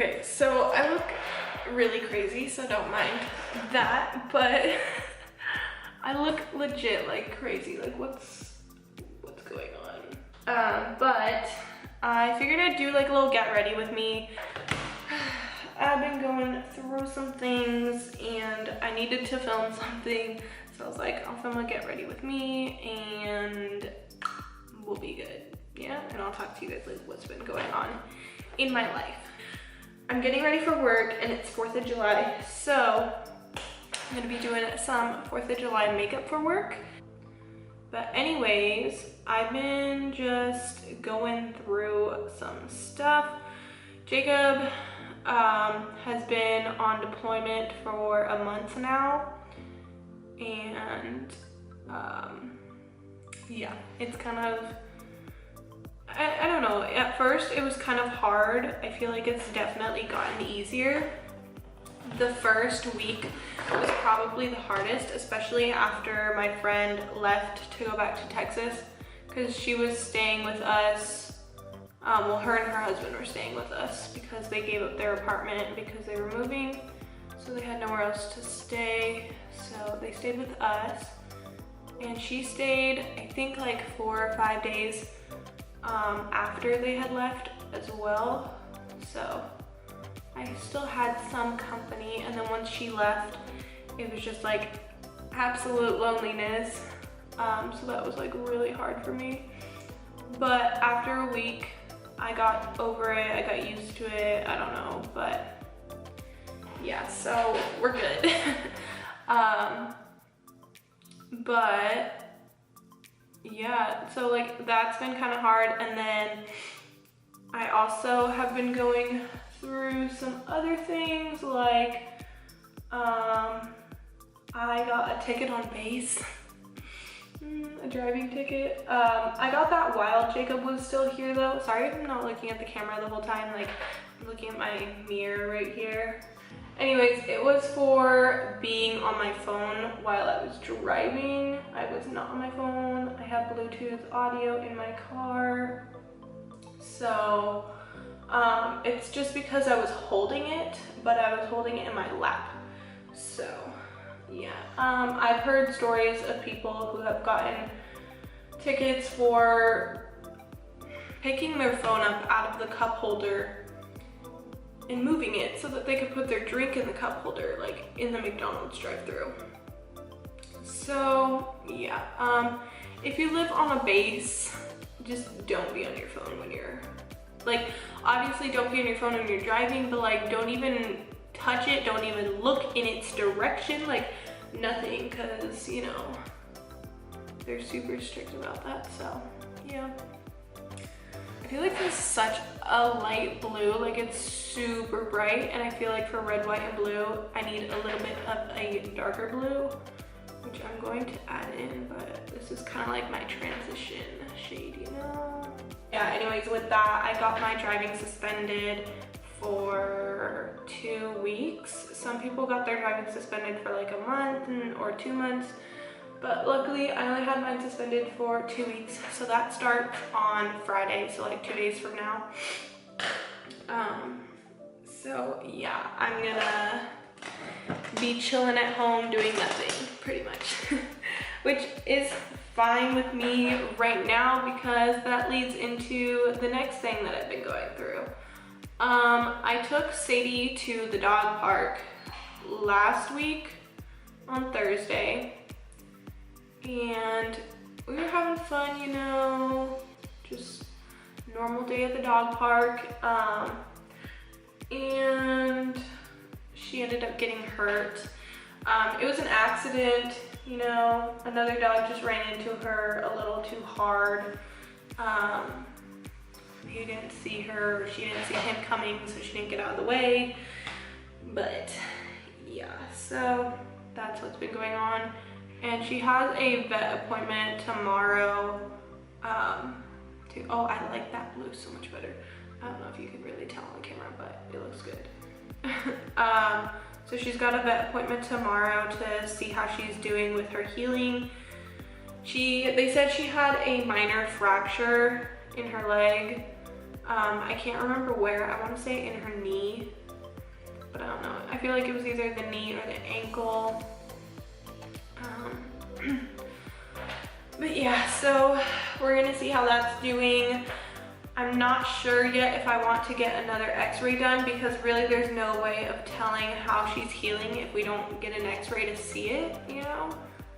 Okay, so I look really crazy, so don't mind that, but I look legit like crazy. Like what's going on? But I figured I'd do like a little get ready with me. I've been going through some things and I needed to film something, so I was like, I'll film a get ready with me and we'll be good. Yeah, and I'll talk to you guys like what's been going on in my life. I'm getting ready for work and it's 4th of July, so I'm gonna be doing some 4th of July makeup for work. But anyways, I've been just going through some stuff. Jacob has been on deployment for a month now, and yeah, it's kind of, I don't know, at first it was kind of hard. I feel like it's definitely gotten easier. The first week was probably the hardest, especially after my friend left to go back to Texas, because she was staying with us. Well, her and her husband were staying with us because they gave up their apartment because they were moving, so they had nowhere else to stay, so they stayed with us. And she stayed, I think, like 4 or 5 days after they had left as well, so I still had some company. And then once she left, it was just like absolute loneliness, so that was like really hard for me. But after a week I got over it, I got used to it, I don't know, but yeah, so we're good. But yeah, so like that's been kind of hard. And then I also have been going through some other things, like I got a ticket on base. A driving ticket. I got that while Jacob was still here though. Sorry if I'm not looking at the camera the whole time, like I'm looking at my mirror right here. Anyways, it was for being on my phone while I was driving. I was not on my phone. I have Bluetooth audio in my car. So it's just because I was holding it, but I was holding it in my lap. So yeah, I've heard stories of people who have gotten tickets for picking their phone up out of the cup holder and moving it so that they could put their drink in the cup holder, like in the McDonald's drive-thru. So yeah, if you live on a base, just don't be on your phone when you're, like, obviously don't be on your phone when you're driving, but like don't even touch it, don't even look in its direction, like nothing, because you know they're super strict about that. So yeah, I feel like this is such a light blue, like it's super bright, and I feel like for red, white, and blue I need a little bit of a darker blue, which I'm going to add in, but this is kind of like my transition shade, you know. Yeah, anyways, with that I got my driving suspended for 2 weeks. Some people got their driving suspended for like a month or 2 months, but luckily I only had mine suspended for 2 weeks. So that starts on Friday, so like 2 days from now. So yeah, I'm gonna be chilling at home doing nothing pretty much, which is fine with me right now because that leads into the next thing that I've been going through. I took Sadie to the dog park last week on Thursday, and we were having fun, you know, just normal day at the dog park, and she ended up getting hurt. It was an accident, you know, another dog just ran into her a little too hard. He didn't see her, she didn't see him coming, so she didn't get out of the way. But yeah, so that's what's been going on. And she has a vet appointment tomorrow. Oh, I like that blue so much better. I don't know if you can really tell on camera, but it looks good. So she's got a vet appointment tomorrow to see how she's doing with her healing. They said she had a minor fracture in her leg, I can't remember where. I want to say in her knee, but I don't know. I feel like it was either the knee or the ankle. But yeah, so we're gonna see how that's doing. I'm not sure yet if I want to get another x-ray done, because really there's no way of telling how she's healing if we don't get an x-ray to see it, you know?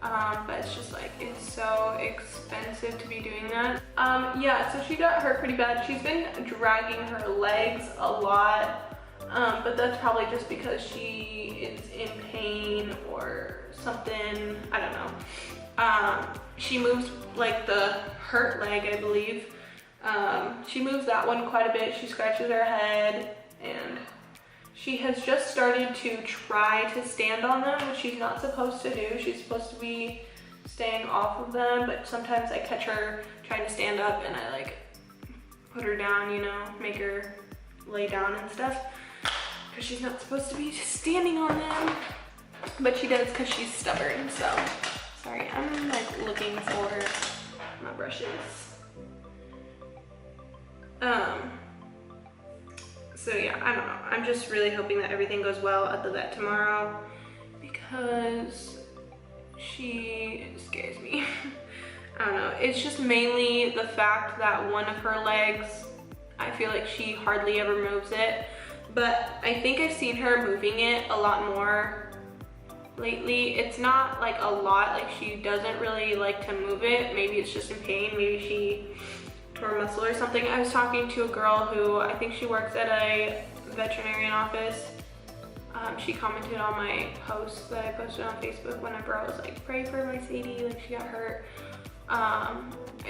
But it's just like, it's so expensive to be doing that. Yeah, so she got hurt pretty bad. She's been dragging her legs a lot, but that's probably just because she is in pain or something, I don't know. She moves like the hurt leg, I believe. She moves that one quite a bit. She scratches her head, and she has just started to try to stand on them, which she's not supposed to do. She's supposed to be staying off of them, but sometimes I catch her trying to stand up and I like put her down, you know, make her lay down and stuff, because she's not supposed to be just standing on them, but she does because she's stubborn. So sorry, I'm like looking for my brushes. So yeah, I don't know. I'm just really hoping that everything goes well at the vet tomorrow, because she scares me. I don't know. It's just mainly the fact that one of her legs, I feel like she hardly ever moves it, but I think I've seen her moving it a lot more lately. It's not like a lot, like she doesn't really like to move it. Maybe it's just in pain. Maybe she tore a muscle or something. I was talking to a girl who, I think she works at a veterinarian office. She commented on my post that I posted on Facebook whenever I was like, pray for my Sadie, like she got hurt. I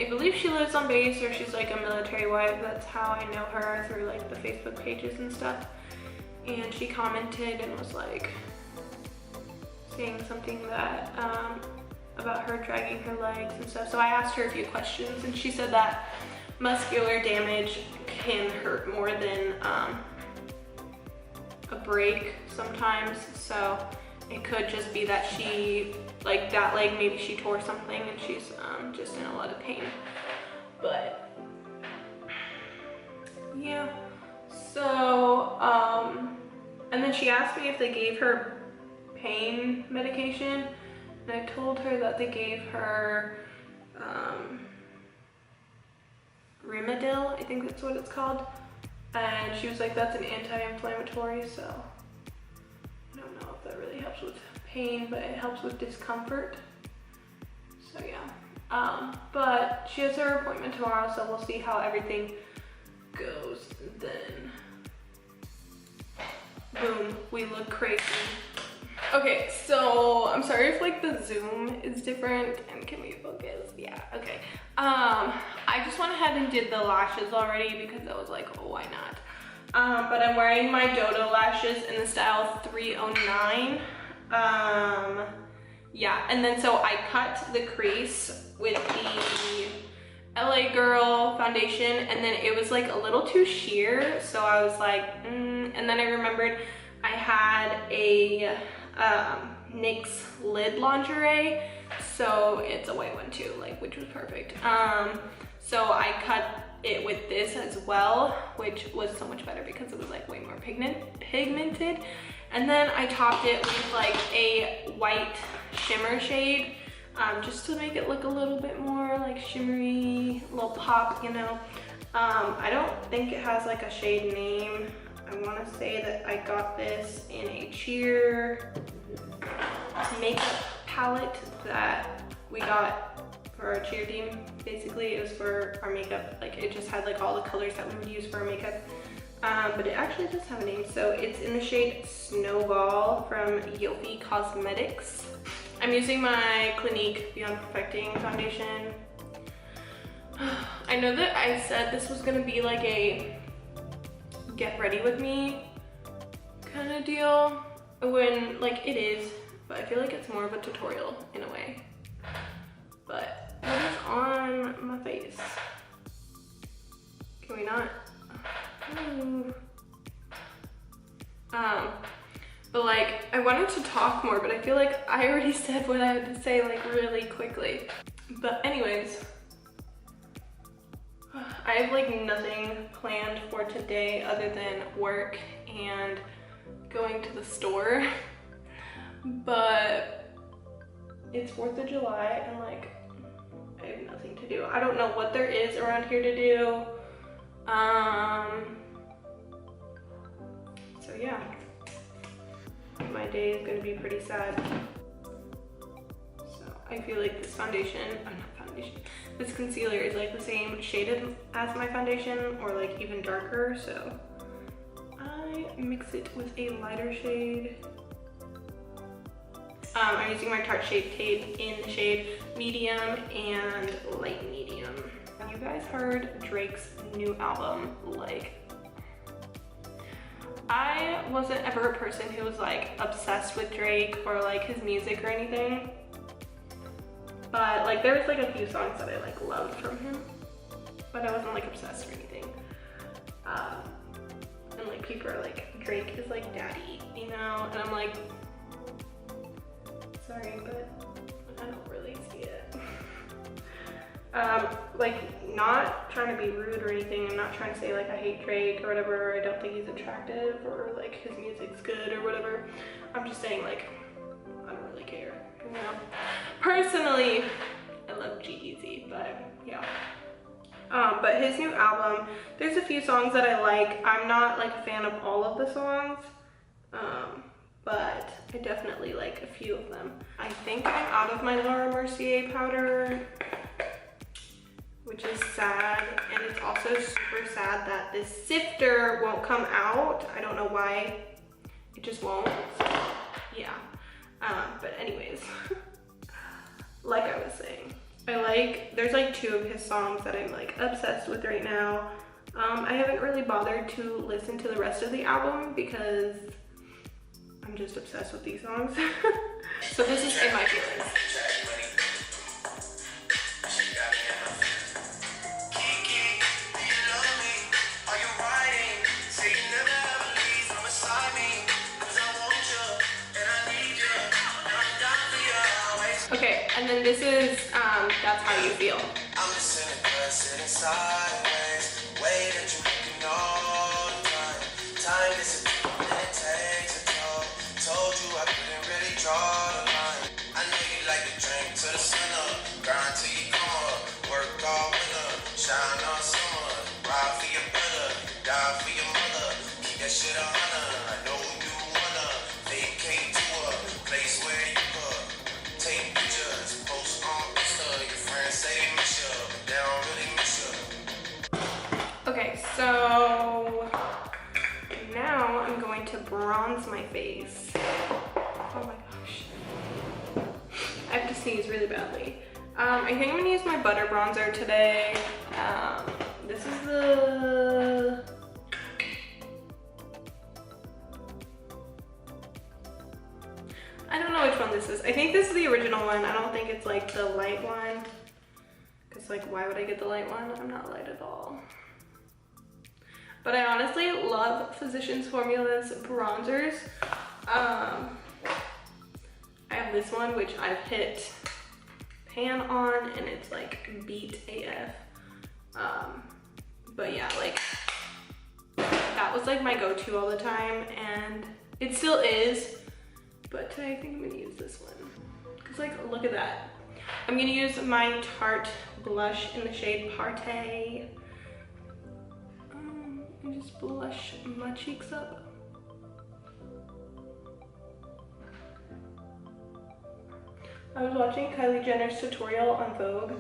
believe she lives on base, or she's like a military wife. That's how I know her, through like the Facebook pages and stuff. And she commented and was like saying something that about her dragging her legs and stuff. So I asked her a few questions, and she said that muscular damage can hurt more than a break sometimes. So it could just be that she, like that leg, maybe she tore something and she's just in a lot of pain. But yeah, so and then she asked me if they gave her pain medication, and I told her that they gave her Rimadyl, I think that's what it's called, and she was like, that's an anti-inflammatory, so I don't know if that really helps with pain, but it helps with discomfort. So yeah, but she has her appointment tomorrow, so we'll see how everything goes then. Boom, we look crazy. Okay, so I'm sorry if like the zoom is different, and can we focus? Yeah, okay. I just went ahead and did the lashes already because I was like, oh, why not? But I'm wearing my Dodo lashes in the style 309. Yeah, and then so I cut the crease with the LA Girl foundation, and then it was like a little too sheer, so I was like, and then I remembered I had a NYX lid lingerie, so it's a white one too, like, which was perfect. So I cut it with this as well, which was so much better because it was like way more pigmented. And then I topped it with like a white shimmer shade, just to make it look a little bit more like shimmery, little pop, you know. I don't think it has like a shade name. I want to say that I got this in a cheer makeup palette that we got for our cheer team. Basically, it was for our makeup. Like, it just had like all the colors that we would use for our makeup. But it actually does have a name. So it's in the shade Snowball from Yofi Cosmetics. I'm using my Clinique Beyond Perfecting foundation. I know that I said this was gonna be like a get ready with me kind of deal, when like it is, but I feel like it's more of a tutorial in a way. But what is on my face? Can we not? Ooh. But like, I wanted to talk more, but I feel like I already said what I had to say like really quickly. But anyways, I have like nothing planned for today other than work and going to the store. But it's 4th of July and like I have nothing to do. I don't know what there is around here to do. So yeah, my day is gonna be pretty sad. So I feel like this this concealer is like the same shade as my foundation or like even darker. So I mix it with a lighter shade. I'm using my Tarte Shape Tape in the shade medium and light medium. You guys heard Drake's new album. Like, I wasn't ever a person who was like obsessed with Drake or like his music or anything, but like there was like a few songs that I like loved from him, but I wasn't like obsessed or anything. And like people are like, Drake is like daddy, you know, and I'm like, sorry, but I don't really see it. Like, not trying to be rude or anything. I'm not trying to say like I hate Drake or whatever, or I don't think he's attractive or like his music's good or whatever. I'm just saying like, I don't really care, you know? Personally, I love G-Eazy, but yeah. But his new album, there's a few songs that I like. I'm not like a fan of all of the songs, but I definitely like a few of them. I think I'm out of my Laura Mercier powder, which is sad, and it's also super sad that this sifter won't come out. I don't know why, it just won't, so yeah. But anyways, like I was saying, there's like 2 of his songs that I'm like obsessed with right now. I haven't really bothered to listen to the rest of the album because I'm just obsessed with these songs. So this is In My Feelings. Okay, and then this is That's How You Feel. I'm just in a bed, sitting sideways, waiting to looking all the time. Time disappears and it takes a toll. Told you I couldn't really draw the line. I know you like to drink to the sun up, grind till you come up, work all winter, shine all summer, ride for your brother, die for your mother, keep that shit 100. I know you wanna vacate to a place where you could take pictures, post on Insta. Your friends say they miss you, but they don't really miss you. Okay, so now I'm going to bronze my face. Oh my gosh. I have to sneeze really badly. I think I'm gonna use my butter bronzer today. This is the... I don't know which one this is. I think this is the original one. I don't think it's like the light one. Cause like, why would I get the light one? I'm not light at all. But I honestly love Physicians Formula's bronzers. I have this one, which I've hit pan on, and it's like beat AF. But yeah, like that was like my go-to all the time, and it still is. But today I think I'm gonna use this one. Cause like, look at that. I'm gonna use my Tarte blush in the shade Party. And just blush my cheeks up. I was watching Kylie Jenner's tutorial on Vogue,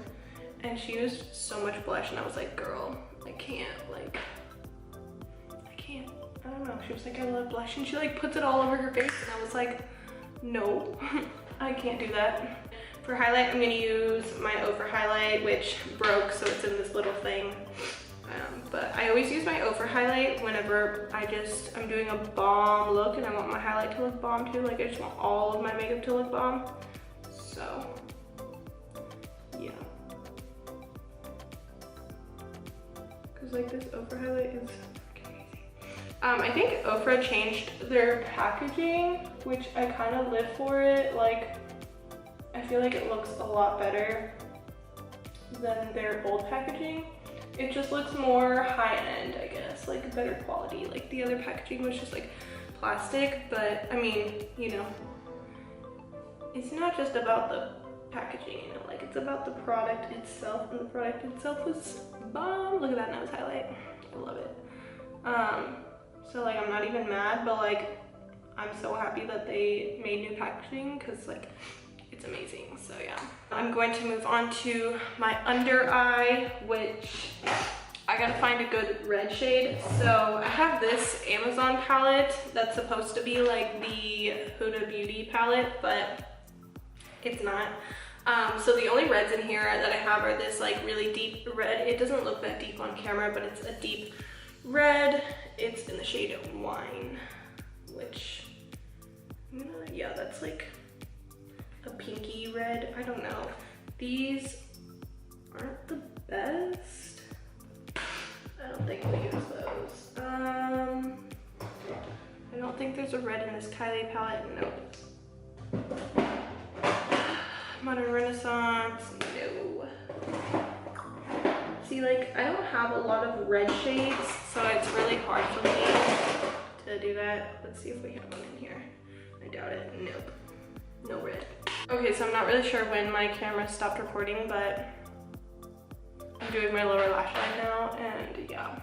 and she used so much blush, and I was like, girl, I can't, like, I can't. I don't know. She was like, I love blush, and she like puts it all over her face, and I was like, no, I can't do that. For highlight, I'm gonna use my Ofra highlight, which broke, so it's in this little thing. But I always use my Ofra highlight whenever I'm doing a bomb look and I want my highlight to look bomb too. Like, I just want all of my makeup to look bomb. So, yeah. Cause like this Ofra highlight is crazy. I think Ofra changed their packaging, which I kind of live for it. Like, I feel like it looks a lot better than their old packaging. It just looks more high-end, I guess, like better quality. Like the other packaging was just like plastic, but I mean, you know, it's not just about the packaging, you know, like it's about the product itself, and the product itself was bomb. Look at that nose highlight, I love it. So like I'm not even mad, but like I'm so happy that they made new packaging because like it's amazing. So yeah, I'm going to move on to my under eye, which I gotta find a good red shade. So I have this Amazon palette that's supposed to be like the Huda Beauty palette, but it's not. So the only reds in here that I have are this like really deep red. It doesn't look that deep on camera, but it's a deep red. It's in the shade Wine, which, yeah, that's like a pinky red. I don't know. These aren't the best. I don't think we use those. I don't think there's a red in this Kylie palette. No. Modern Renaissance, no. See, like, I don't have a lot of red shades, so it's really hard for me to do that. Let's see if we have one in here. I doubt it. Nope. No red. Okay, so I'm not really sure when my camera stopped recording, but I'm doing my lower lash line now, and yeah.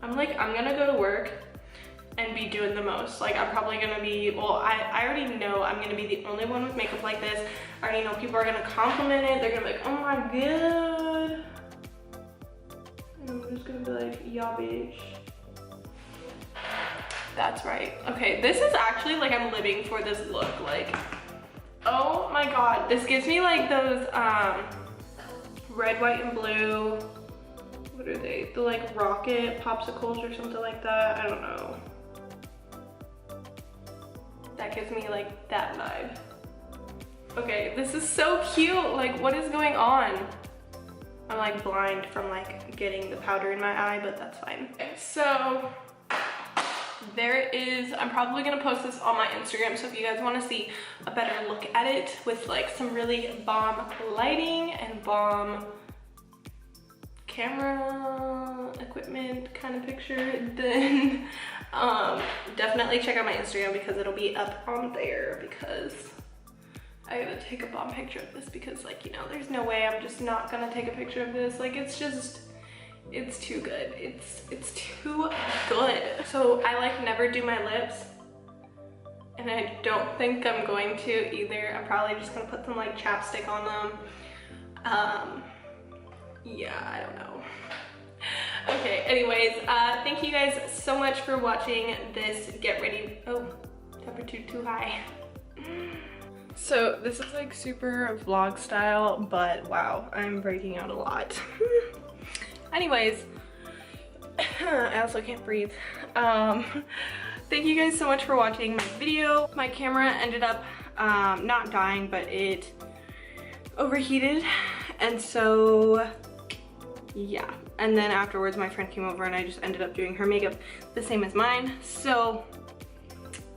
I'm gonna go to work and be doing the most. Like, I'm probably gonna be, well, I already know I'm gonna be the only one with makeup like this. I already know people are gonna compliment it. They're gonna be like, oh my god. And I'm just gonna be like, yeah, bitch. That's right. Okay, this is actually like I'm living for this look. Like, oh my god. This gives me like those red, white, and blue, what are they? The like rocket popsicles or something like that. I don't know. That gives me like that vibe. Okay, this is so cute. Like, what is going on? I'm like blind from like getting the powder in my eye, but that's fine. Okay, so there is, I'm probably gonna post this on my Instagram, so if you guys wanna see a better look at it with like some really bomb lighting and bomb camera equipment kind of picture, then definitely check out my Instagram because it'll be up on there, because I gotta take a bomb picture of this because, like, you know, there's no way I'm just not gonna take a picture of this. Like, it's just, it's too good. It's too good. So I like never do my lips, and I don't think I'm going to either. I'm probably just gonna put some like chapstick on them. Yeah, I don't know. Okay, anyways, thank you guys so much for watching this get ready. Oh, temperature too high. So this is like super vlog style, but wow, I'm breaking out a lot. Anyways, I also can't breathe. Thank you guys so much for watching my video. My camera ended up not dying, but it overheated, and so yeah. And then afterwards my friend came over and I just ended up doing her makeup the same as mine, so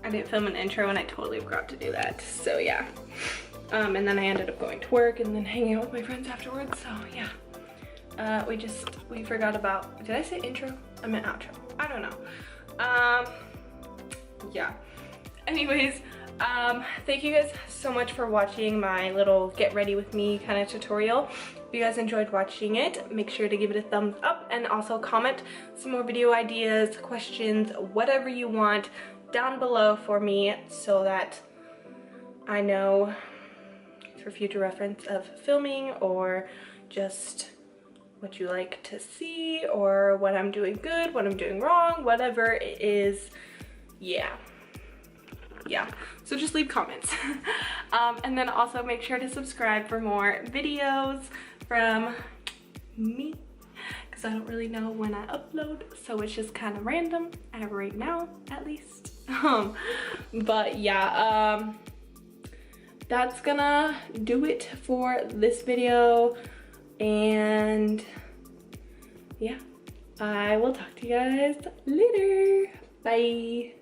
I didn't film an intro and I totally forgot to do that. So yeah, and then I ended up going to work and then hanging out with my friends afterwards. So yeah, we forgot about, did I say intro? I meant outro. I don't know. Yeah, anyways, thank you guys so much for watching my little get ready with me kind of tutorial. If you guys enjoyed watching it, make sure to give it a thumbs up and also comment some more video ideas, questions, whatever you want down below for me, so that I know for future reference of filming, or just what you like to see, or what I'm doing good, what I'm doing wrong, whatever it is. Yeah, so just leave comments. And then also make sure to subscribe for more videos from me, because I don't really know when I upload, so it's just kind of random right now, at least. But yeah, that's gonna do it for this video, and yeah, I will talk to you guys later. Bye.